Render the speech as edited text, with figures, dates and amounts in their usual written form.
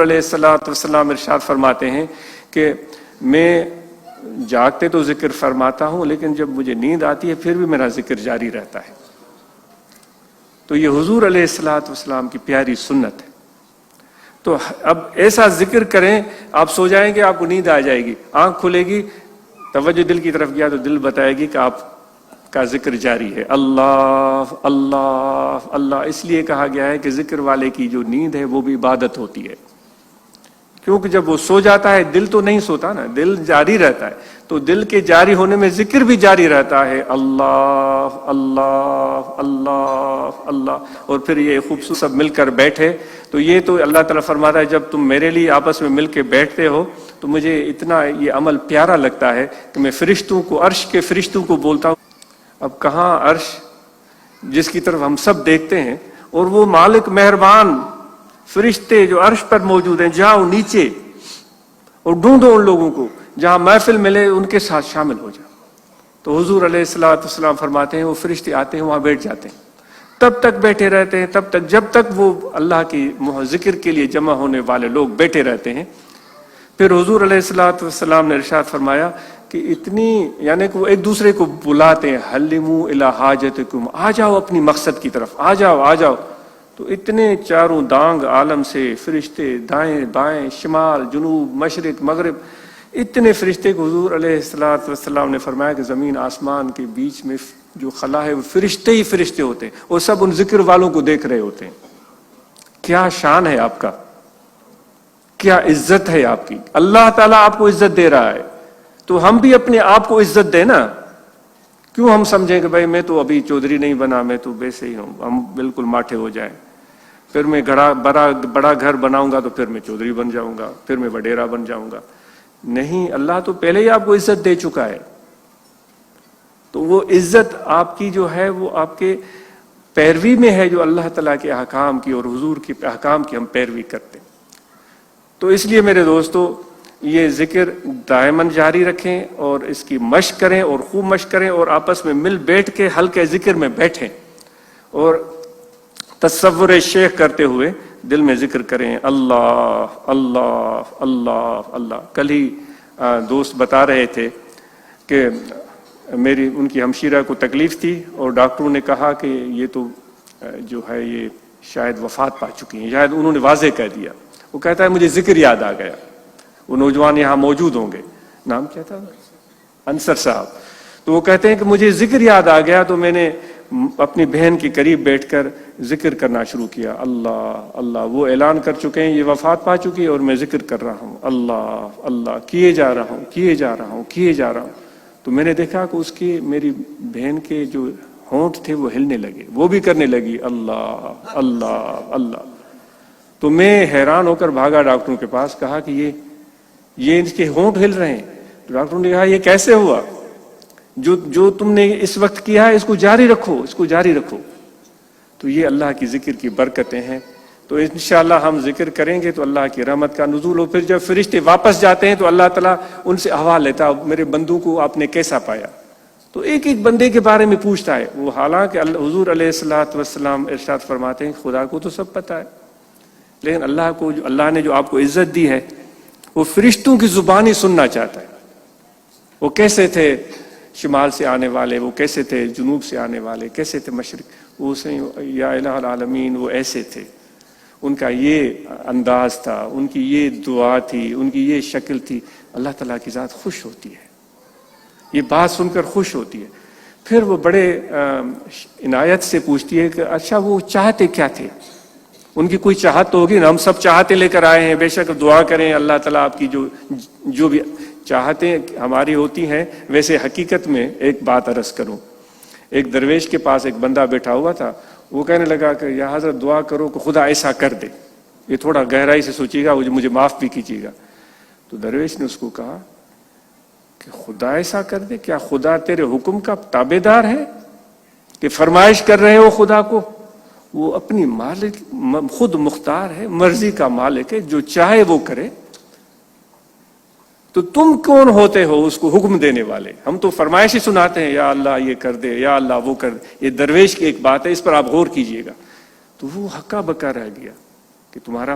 علیہ الصلوۃ والسلام ارشاد فرماتے ہیں کہ میں جاگتے تو ذکر فرماتا ہوں، لیکن جب مجھے نیند آتی ہے پھر بھی میرا ذکر جاری رہتا ہے۔ تو یہ حضور علیہ الصلوۃ والسلام کی پیاری سنت ہے۔ تو اب ایسا ذکر کریں، آپ سو جائیں گے، آپ کو نیند آ جائے گی، آنکھ کھلے گی، توجہ دل کی طرف گیا تو دل بتائے گی کہ آپ کا ذکر جاری ہے، اللہ اللہ اللہ۔ اس لیے کہا گیا ہے کہ ذکر والے کی جو نیند ہے وہ بھی عبادت ہوتی ہے، کیونکہ جب وہ سو جاتا ہے دل تو نہیں سوتا نا، دل جاری رہتا ہے، تو دل کے جاری ہونے میں ذکر بھی جاری رہتا ہے، اللہ اللہ اللہ اللہ۔ اور پھر یہ خوبصورت سب مل کر بیٹھے، تو یہ تو اللہ تعالیٰ فرماتا ہے جب تم میرے لیے آپس میں مل کے بیٹھتے ہو تو مجھے اتنا یہ عمل پیارا لگتا ہے کہ میں فرشتوں کو، عرش کے فرشتوں کو بولتا ہوں۔ اب کہاں عرش جس کی طرف ہم سب دیکھتے ہیں، اور وہ مالک مہربان فرشتے جو عرش پر موجود ہیں، جاؤ نیچے اور ڈھونڈو ان لوگوں کو، جہاں محفل ملے ان کے ساتھ شامل ہو جاؤ۔ تو حضور علیہ الصلوۃ والسلام فرماتے ہیں وہ فرشتے آتے ہیں، وہاں بیٹھ جاتے ہیں، تب تک بیٹھے رہتے ہیں، تب تک جب تک وہ اللہ کی ذکر کے لیے جمع ہونے والے لوگ بیٹھے رہتے ہیں۔ پھر حضور علیہ الصلوۃ والسلام نے ارشاد فرمایا کہ اتنی، یعنی کہ وہ ایک دوسرے کو بلاتے ہیں، حلموا الی حاجتکم، آ جاؤ اپنی مقصد کی طرف، آ جاؤ آ جاؤ۔ تو اتنے چاروں دانگ عالم سے فرشتے، دائیں بائیں شمال جنوب مشرق مغرب، اتنے فرشتے کو حضور علیہ الصلوۃ والسلام نے فرمایا کہ زمین آسمان کے بیچ میں جو خلا ہے وہ فرشتے ہی فرشتے ہوتے ہیں، اور سب ان ذکر والوں کو دیکھ رہے ہوتے ہیں۔ کیا شان ہے آپ کا، کیا عزت ہے آپ کی، اللہ تعالیٰ آپ کو عزت دے رہا ہے، تو ہم بھی اپنے آپ کو عزت دیں نا۔ کیوں ہم سمجھیں کہ بھائی میں تو ابھی چودھری نہیں بنا، میں تو ویسے ہی ہوں، ہم بالکل ماٹھے ہو جائیں، پھر میں بڑا گھر بناؤں گا تو پھر میں چودھری بن جاؤں گا، پھر میں وڈیرا بن جاؤں گا۔ نہیں، اللہ تو پہلے ہی آپ کو عزت دے چکا ہے۔ تو وہ عزت آپ کی جو ہے وہ آپ کے پیروی میں ہے، جو اللہ تعالیٰ کے احکام کی اور حضور کے احکام کی ہم پیروی کرتے ہیں۔ تو اس لیے میرے دوستو، یہ ذکر دائماً جاری رکھیں اور اس کی مشق کریں، اور خوب مشق کریں، اور آپس میں مل بیٹھ کے ہلکے ذکر میں بیٹھیں، اور تصور شیخ کرتے ہوئے دل میں ذکر کریں، اللہ اللہ اللہ اللہ۔ کل ہی دوست بتا رہے تھے کہ ان کی ہمشیرہ کو تکلیف تھی، اور ڈاکٹروں نے کہا کہ یہ تو جو ہے یہ شاید وفات پا چکی ہیں، شاید انہوں نے واضح کہہ دیا۔ وہ کہتا ہے مجھے ذکر یاد آ گیا۔ وہ نوجوان یہاں موجود ہوں گے، نام کیا تھا؟ انصر صاحب۔ تو وہ کہتے ہیں کہ مجھے ذکر یاد آ گیا، تو میں نے اپنی بہن کے قریب بیٹھ کر ذکر کرنا شروع کیا، اللہ اللہ۔ وہ اعلان کر چکے ہیں یہ وفات پا چکی ہے، اور میں ذکر کر رہا ہوں، اللہ اللہ، کیے جا رہا ہوں کیے جا رہا ہوں کیے جا رہا ہوں۔ تو میں نے دیکھا کہ اس کے، میری بہن کے جو ہونٹ تھے وہ ہلنے لگے، وہ بھی کرنے لگی اللہ اللہ اللہ۔ تو میں حیران ہو کر بھاگا ڈاکٹروں کے پاس، کہا کہ یہ ان کے ہونٹ ہل رہے ہیں۔ تو ڈاکٹروں نے کہا یہ کیسے ہوا؟ جو تم نے اس وقت کیا ہے اس کو جاری رکھو، اس کو جاری رکھو۔ تو یہ اللہ کی ذکر کی برکتیں ہیں۔ تو انشاءاللہ ہم ذکر کریں گے تو اللہ کی رحمت کا نزول ہو۔ پھر جب فرشتے واپس جاتے ہیں تو اللہ تعالیٰ ان سے احوال لیتا، میرے بندوں کو آپ نے کیسا پایا؟ تو ایک ایک بندے کے بارے میں پوچھتا ہے وہ، حالانکہ حضور علیہ الصلوۃ والسلام ارشاد فرماتے ہیں خدا کو تو سب پتہ ہے، لیکن اللہ نے جو آپ کو عزت دی ہے وہ فرشتوں کی زبان ہی سننا چاہتا ہے۔ وہ کیسے تھے شمال سے آنے والے، وہ کیسے تھے جنوب سے آنے والے، کیسے تھے مشرق، وہ یا الہ العالمین، وہ ایسے تھے، ان کا یہ انداز تھا، ان کی یہ دعا تھی، ان کی یہ شکل تھی۔ اللہ تعالیٰ کی ذات خوش ہوتی ہے، یہ بات سن کر خوش ہوتی ہے۔ پھر وہ بڑے عنایت سے پوچھتی ہے کہ اچھا وہ چاہتے کیا تھے؟ ان کی کوئی چاہت تو ہوگی نا، ہم سب چاہتے لے کر آئے ہیں، بے شک دعا کریں اللہ تعالیٰ آپ کی جو بھی چاہتے ہماری ہوتی ہیں۔ ویسے حقیقت میں ایک بات عرض کروں، ایک درویش کے پاس ایک بندہ بیٹھا ہوا تھا، وہ کہنے لگا کہ یا حضرت دعا کرو کہ خدا ایسا کر دے، یہ تھوڑا گہرائی سے سوچیے گا، مجھے معاف بھی کیجیے گا۔ تو درویش نے اس کو کہا کہ خدا ایسا کر دے؟ کیا خدا تیرے حکم کا تابع دار ہے کہ فرمائش کر رہے ہو خدا کو؟ وہ اپنی مالک، خود مختار ہے، مرضی کا مالک ہے، جو چاہے وہ کرے۔ تو تم کون ہوتے ہو اس کو حکم دینے والے؟ ہم تو فرمائش ہی سناتے ہیں، یا اللہ یہ کر دے، یا اللہ وہ کر دے۔ یہ درویش کی ایک بات ہے، اس پر آپ غور کیجئے گا۔ تو وہ ہکا بکا رہ گیا کہ تمہارا